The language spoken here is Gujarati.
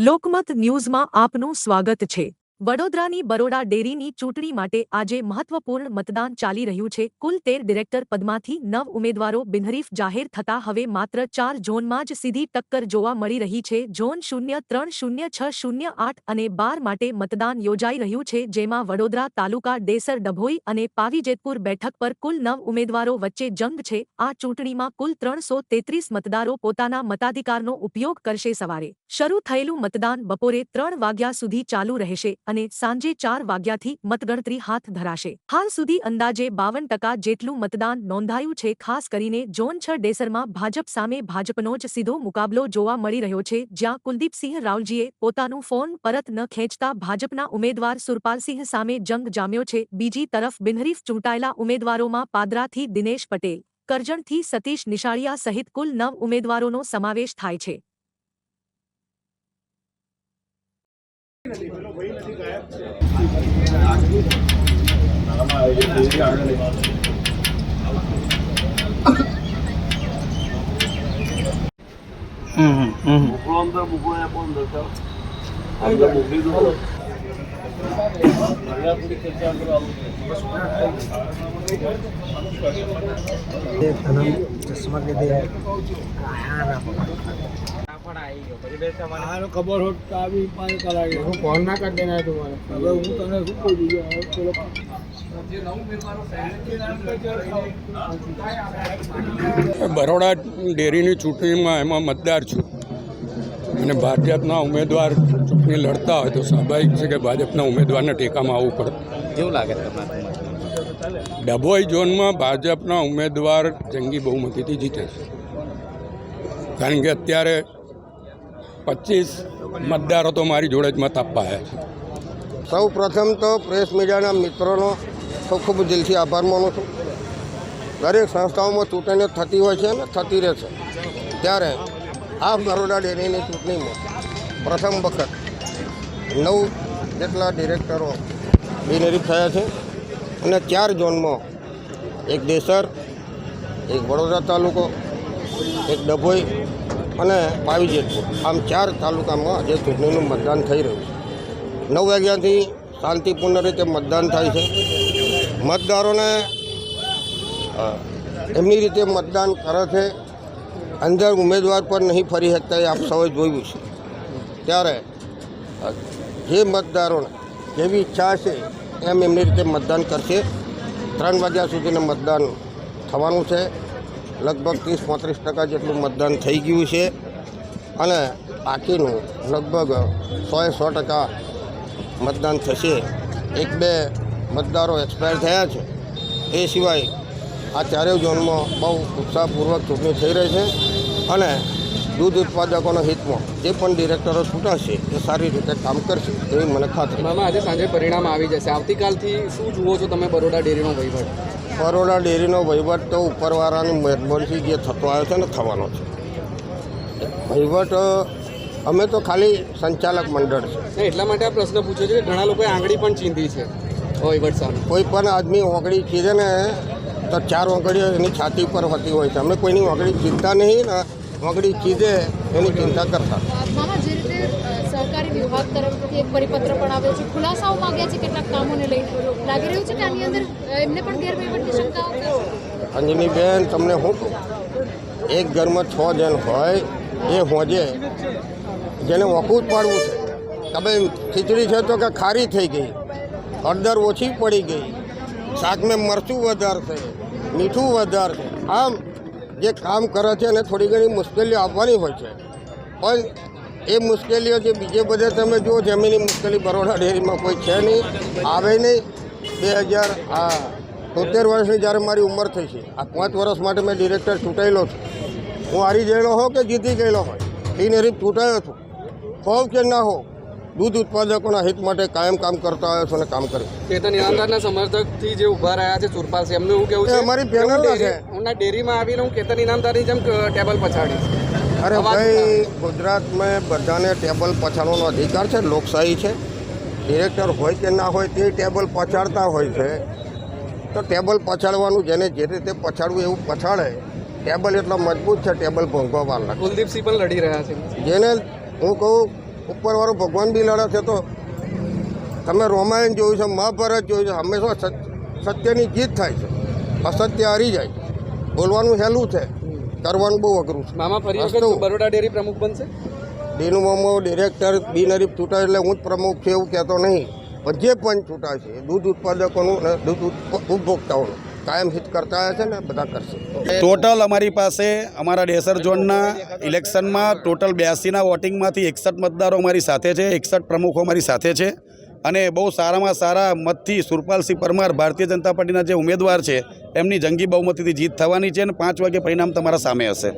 લોકમત ન્યૂઝમાં આપનું સ્વાગત છે। વડોદરાની બરોડા ડેરીની ચૂંટણી માટે આજે મહત્વપૂર્ણ મતદાન ચાલી રહ્યું છે। કુલ 13 ડિરેક્ટર પદમાંથી 9 ઉમેદવારો બિનહરીફ જાહેર થતા હવે માત્ર 4 ઝોનમાં જ સીધી ટક્કર જોવા મળી રહી છે। ઝોન 0, 3, 0, 6, 0, 8 અને 12 માટે મતદાન યોજાઈ રહ્યું છે, જેમાં વડોદરા તાલુકા ડેસર ડભોઈ અને પાવીજેતપુર બેઠક પર કુલ 9 ઉમેદવારો વચ્ચે જંગ છે। આ ચૂંટણીમાં કુલ 333 મતદારો પોતાના મતાધિકારનો ઉપયોગ કરશે। સવારે શરૂ થયેલું મતદાન બપોરે 3 વાગ્યા સુધી ચાલુ રહેશે અને સાંજે 4 વાગ્યાથી મતગણતરી હાથ ધરાશે। હાલ સુધી અંદાજે 52% જેટલું મતદાન નોંધાયું છે। ખાસ કરીને ઝોન 6 ડેસરમાં ભાજપ સામે ભાજપનો જ સીધો મુકાબલો જોવા મળી રહ્યો છે, જ્યાં કુલદીપસિંહ રાવલજીએ પોતાનું ફોન પરત ન ખેંચતા ભાજપના ઉમેદવાર સુરપાલસિંહ સામે જંગ જામ્યો છે। બીજી તરફ બિનહરીફ ચૂંટાયેલા ઉમેદવારોમાં પાદરાથી દિનેશ પટેલ, કરજણથી સતીશ નિશાળિયા સહિત કુલ 9 ઉમેદવારોનો સમાવેશ થાય છે। चश्मा के दे खबर होता अभी 5 कलाक फोन ना कर देना है तुम्हारे। હવે હું તને શું કહું છું, બરોડા ડેરીની ચૂંટણીમાં એમાં મતદાર છું અને ભાજપના ઉમેદવાર ચૂંટણી લડતા હોય તો સ્વાભાવિક છે કે ભાજપના ઉમેદવારને ટેકામાં આવવું પડે। કેવું લાગે તમને? ડભોઈ ઝોનમાં ભાજપના ઉમેદવાર જંગી બહુમતીથી જીતે છે, કારણ કે અત્યારે 25 મતદારો તો મારી જોડે જ મત આપવા આવ્યા છે। સૌ પ્રથમ તો પ્રેસ મીડિયાના મિત્રોનો ખૂબ દિલથી આભાર માનું છું। દરેક સંસ્થાઓમાં ચૂંટણીઓ થતી હોય છે અને થતી રહેશે, ત્યારે આ બરોડા ડેરીની ચૂંટણીમાં પ્રથમ વખત 9 જેટલા ડિરેક્ટરો બિનહરીફ થયા છે અને 4 ઝોનમાં, એક દેસર, એક વડોદરા તાલુકો, એક ડભોઈ અને પાવીજેતપુર, આમ 4 તાલુકામાં આજે ચૂંટણીનું મતદાન થઈ રહ્યું છે। 9 વાગ્યાથી શાંતિપૂર્ણ રીતે મતદાન થાય છે। મતદારોને એમની રીતે મતદાન કરે છે, અંદર ઉમેદવાર પર નહીં ફરી શકતા, એ આપ સૌએ જોયું છે। ત્યારે જે મતદારોને જેવી ઈચ્છા હશે એમ એમની રીતે મતદાન કરશે। 3 વાગ્યા સુધીનું મતદાન થવાનું છે। લગભગ 30-35% જેટલું મતદાન થઈ ગયું છે અને બાકીનું લગભગ 100% મતદાન થશે। 1-2 મતદારો એક્સપાયર થયા છે, એ સિવાય આ 4 ઝોનમાં બહુ ઉત્સાહપૂર્વક ચૂંટણી થઈ રહી છે અને દૂધ ઉત્પાદકોના હિતમાં જે પણ ડિરેક્ટરો છૂટાશે એ સારી રીતે કામ કરશે એવી મને ખાતરી। મામા, આજે સાંજે પરિણામ આવી જશે, આવતીકાલથી શું જુઓ છો તમે બરોડા ડેરીનો વહીવટ? બરોડા ડેરીનો વહીવટ તો ઉપરવાળાની મહેરબાનીથી જે થતો આવ્યો છે ને થવાનો છે। વહીવટ અમે તો ખાલી સંચાલક મંડળ છે। એટલા માટે આ પ્રશ્ન પૂછ્યો છે કે ઘણા લોકોએ આંગળી પણ ચીંધી છે વહીવટ સામે। કોઈ પણ આદમી ઓગળી ચીધે ને તો 4 ઓગળીઓ એની છાતી પર હોતી હોય છે। અમે કોઈની ઓગળી ચીંધતા નહીં ને ઓગળી ચીધે એની ચિંતા કરતા। મામા, જે રીતે સહકારી વિભાગ તરફથી એક પરિપત્ર પણ આવ્યો છે, ખુલાસાઓ માંગ્યા છે કેટલાક કામોને લઈને, લાગી રહ્યું છે કે આની અંદર એમને પણ ગેરવહીવટની શંકાઓ છે? અંજનીબેન, તમને શું કહું, એક ઘરમાં 6 જણ હોય, એ હોજે જેને વકૂત પાડવું છે કે ભાઈ ખીચડી છે તો કે ખારી થઈ ગઈ, હળદર ઓછી પડી ગઈ, શાકમાં મરચું વધારે છે, મીઠું વધારે છે, આમ જે કામ કરે છે એને થોડી ઘણી મુશ્કેલીઓ આવવાની હોય છે, પણ એ મુશ્કેલીઓ જે બીજે બધે તમે જુઓ જમીનની મુશ્કેલી બરોડા ડેરીમાં કોઈ છે નહીં, આવે નહીં। 70 વર્ષની જ્યારે મારી ઉંમર થઈ છે, આ 5 વર્ષ માટે મેં ડિરેક્ટર ચૂંટાયેલો છું। હું હારી ગયેલો હો કે જીતી ગયેલો હોય, બિનહરીફ ચૂંટાયો છું, હોવ કે ના હો, દૂધ ઉત્પાદકોના હિત માટે કાયમ કામ કરતા આવ્યો છું અને કામ કરીશ। કેતન ઇનામદારના સમર્થકથી જે ઊભા રહ્યા છે સુરપાલ છે, એમનું એવું કેવું છે અમારી પેનલ છે, હું ડેરીમાં આવીને હું કેતન ઇનામદારની જેમ ટેબલ પછાડીશ। અરે ભાઈ, ગુજરાતમાં બધાને ટેબલ પછાડવાનો અધિકાર છે, લોકશાહી છે। ડિરેક્ટર હોય કે ના હોય તે ટેબલ પછાડતા હોય છે, તો ટેબલ પછાડવાનું જેને જે રીતે પછાડવું એવું પછાડે। ટેબલ એટલો મજબૂત છે, ટેબલ ભોંગવા વાળા। કુલદીપસિંહ પણ લડી રહ્યા છે, જેને હું કહું ઉપરવાળો ભગવાન બી લડે છે. તો તમે રામાયણ જોયું છે, મહાભારત જોયું છે, હંમેશા સત્યની જીત થાય છે, અસત્ય હારી જાય. બોલવાનું સહેલું છે, કરવાનું બહુ અઘરું છે. મામા ફરી વખત બરોડા ડેરી પ્રમુખ બનશે? ડેરીમાં ડિરેક્ટર બિનહરીફ ચૂંટાય એટલે હું જ પ્રમુખ છું એવું કહેતો નહીં, પણ જે પંચ ચૂંટાય છે દૂધ ઉત્પાદકોનું અને દૂધ ઉપભોક્તાઓનું કાયમ હિત કરતા આવ્યા છે ને બધા કરશે. ટોટલ અમારી પાસે અમારા ડેસર ઝોનના ઇલેક્શનમાં ટોટલ 82ના વોટિંગમાંથી 61 મતદારો અમારી સાથે છે, 61 પ્રમુખો અમારી સાથે છે અને બહુ સારામાં સારા મતથી સુરપાલસિંહ પરમાર ભારતીય જનતા પાર્ટીના જે ઉમેદવાર છે એમની જંગી બહુમતીથી જીત થવાની છે અને 5 વાગે પરિણામ તમારા સામે હશે.